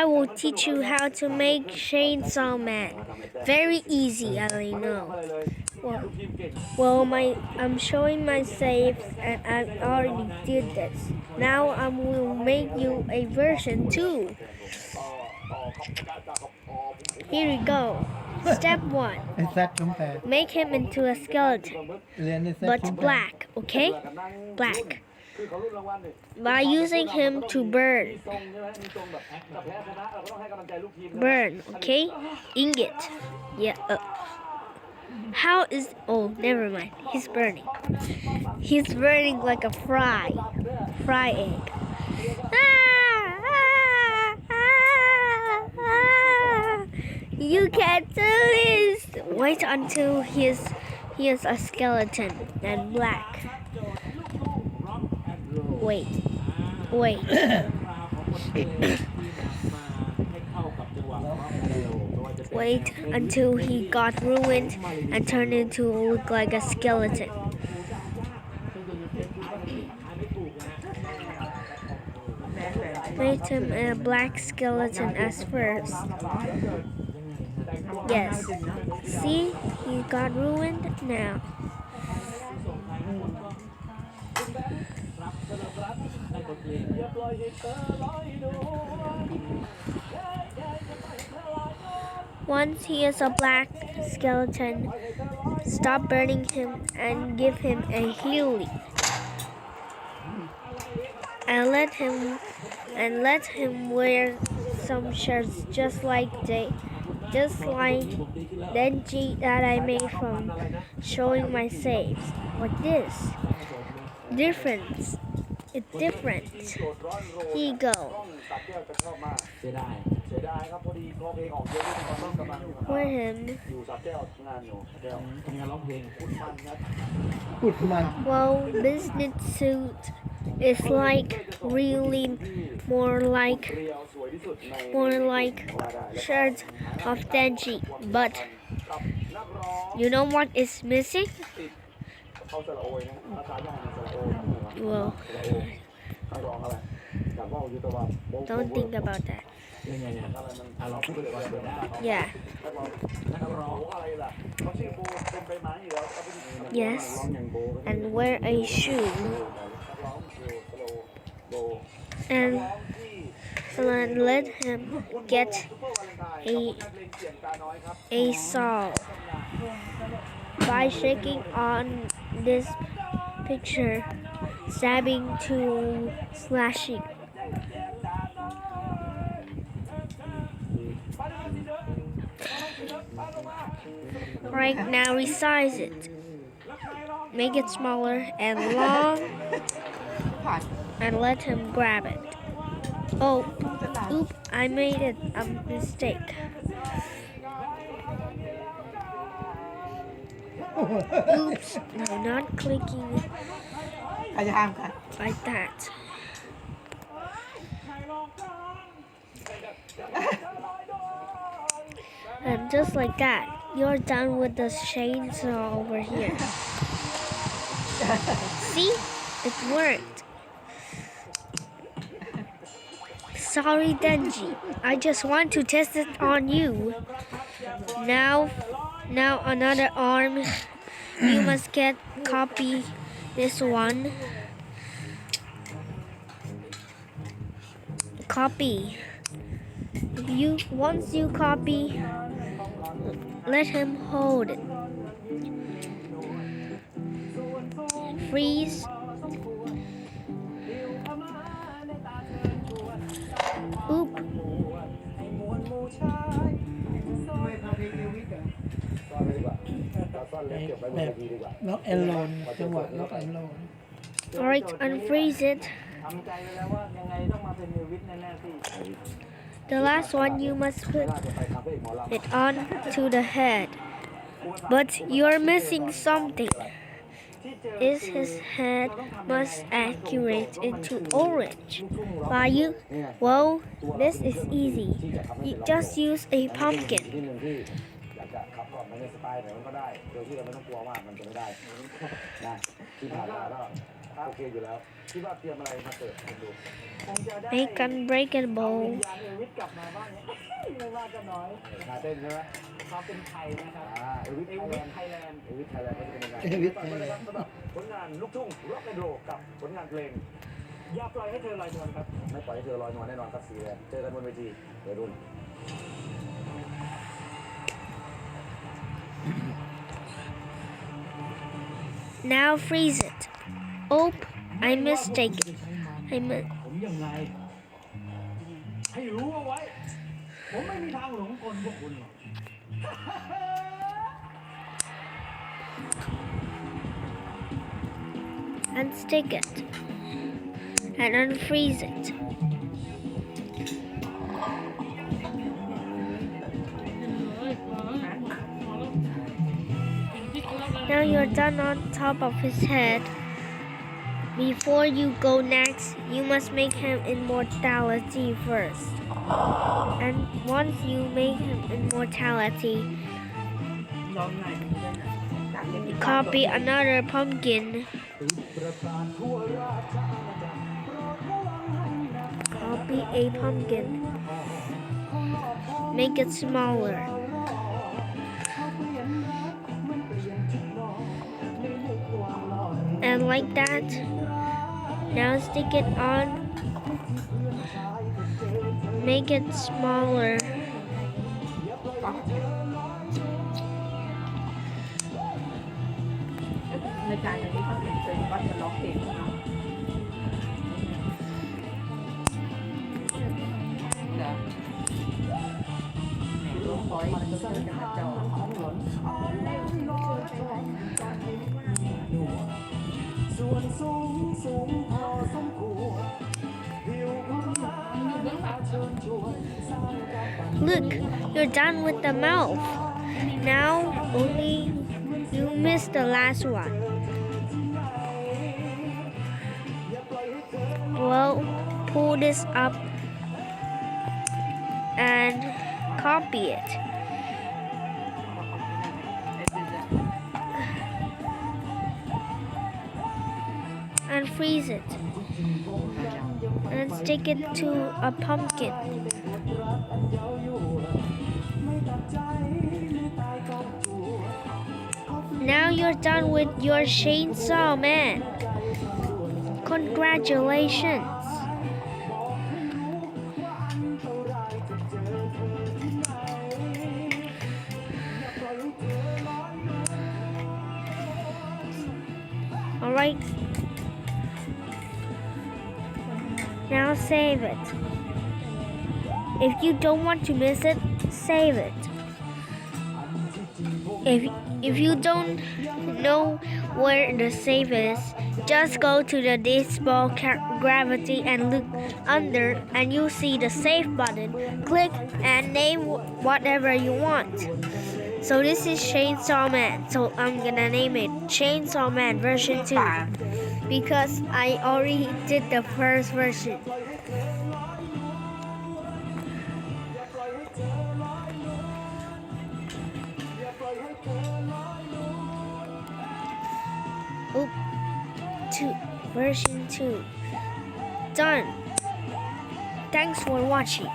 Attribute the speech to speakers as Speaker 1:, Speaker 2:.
Speaker 1: I will teach you how to make Chainsaw Man. Very easy, I know. Well, I'm showing my saves and I already did this. Now I will make you a version 2. Here we go. Step 1.
Speaker 2: ไอ้แซดชุมแพร
Speaker 1: Make him into a skeleton,
Speaker 2: เรียนในแซด
Speaker 1: but
Speaker 2: ชุมแพร
Speaker 1: black, okay? Black. By using him to burn. Burn, okay? Ingot. Yeah. How is... Oh, never mind. He's burning. He's burning like a fry egg. You can't do this. Wait until he is a skeleton and black. Wait. Wait until he got ruined and turned into look like a skeleton. Make him a black skeleton as first. Yes. See? He got ruined now. Once he is a black skeleton, stop burning him and give him a healing. And let him wear some shirts just like Denji that I made from showing my saves. Like this. It's different. Here you go. For him.
Speaker 2: อุดมัน
Speaker 1: Well, business suit is like really more like shirt of Denji, but you know what is missing? Well, don't think about that. Yeah. Yes. And wear a shoe. And let him get a saw by shaking on this picture, stabbing to slashing. Right now, resize it. Make it smaller and long, and let him grab it. Oh, oops, I made a mistake. Oops, no, not clicking
Speaker 3: ใครจะห้ามกัน
Speaker 1: like that. And just like that, you're done with the chainsaw over here. See? It worked. Sorry, Denji. I just want to test it on you. Now another arm. You must copy this one. Copy. Once you copy, let him hold it. Freeze. Oop.
Speaker 2: แบบล็อกแอนโลนจังหวะล็อกแอนโลน
Speaker 1: Alright, unfreeze it. The last one, you must put it on to the head. But you're missing something. Is his head must accurate into orange. Why you? Well, this is easy. You just use a pumpkin.
Speaker 4: โอเคอยู่แล้วคิดว่าเตรียมอะไรมาเสิร์ฟให้ดู
Speaker 1: Make unbreakable.
Speaker 3: กลับมาบ้านเนี่ยไม่ว่าจะน้อย
Speaker 4: ท่าเต้นใช่ไหม
Speaker 3: เขาเป็นไทยนะครับ
Speaker 4: เอวิทไทยแลนด์
Speaker 3: ไทยแลนด์
Speaker 4: เอวิทไทยแลนด์ก็จะเป็นยังไง
Speaker 2: เอวิท
Speaker 4: ฝากไว้นะครับสำหรับผลงานลูกทุ่งร็อกแอนด์โรลกับผลงานเพลง
Speaker 3: อย่าปล่อยให้เธอลอยนวลครับ
Speaker 4: ไม่ปล่อยให้เธอลอยนวลแน่นอนครับสีแดงเจอกันบนเวทีเดี๋ยวรุ่น
Speaker 1: Now freeze it. Oh, I mistaken. I mi-
Speaker 3: ผมยังไง ให้รู้เอาไว้ ผมไม่มีทางหลงกลพวกคุณหรอก
Speaker 1: unstick it and unfreeze it. Now you're done on top of his head. Before you go next, you must make him immortality first. And once you make him immortality,
Speaker 3: ร้องไงจากเด็ก
Speaker 1: copy another pumpkin. Copy a pumpkin. Make it smaller. And like that. Now stick it on. Make it smaller.
Speaker 3: ในการอย่างนี้เขาเห็นเป็นว่าจะร้องเพลงนะเหรอลูกบอยมันก็จะมาจอส่วนสูงสูงพอสมควรผิวพรรณเชิญชวนสร้างการปั่น
Speaker 1: Look, you're done with the mouth. Now only you missed the last one. Well, pull this up and copy it. And freeze it. And stick it to a pumpkin. Now you're done with your chainsaw man. Congratulations. Alright. Now save it. If you don't want to miss it, save it. If you don't know where the save is, just go to the display gravity and look under and you'll see the save button. Click and name whatever you want. So this is Chainsaw Man. So I'm gonna name it Chainsaw Man version 2 because I already did the first version. Oop, version 2. Done. Thanks for watching.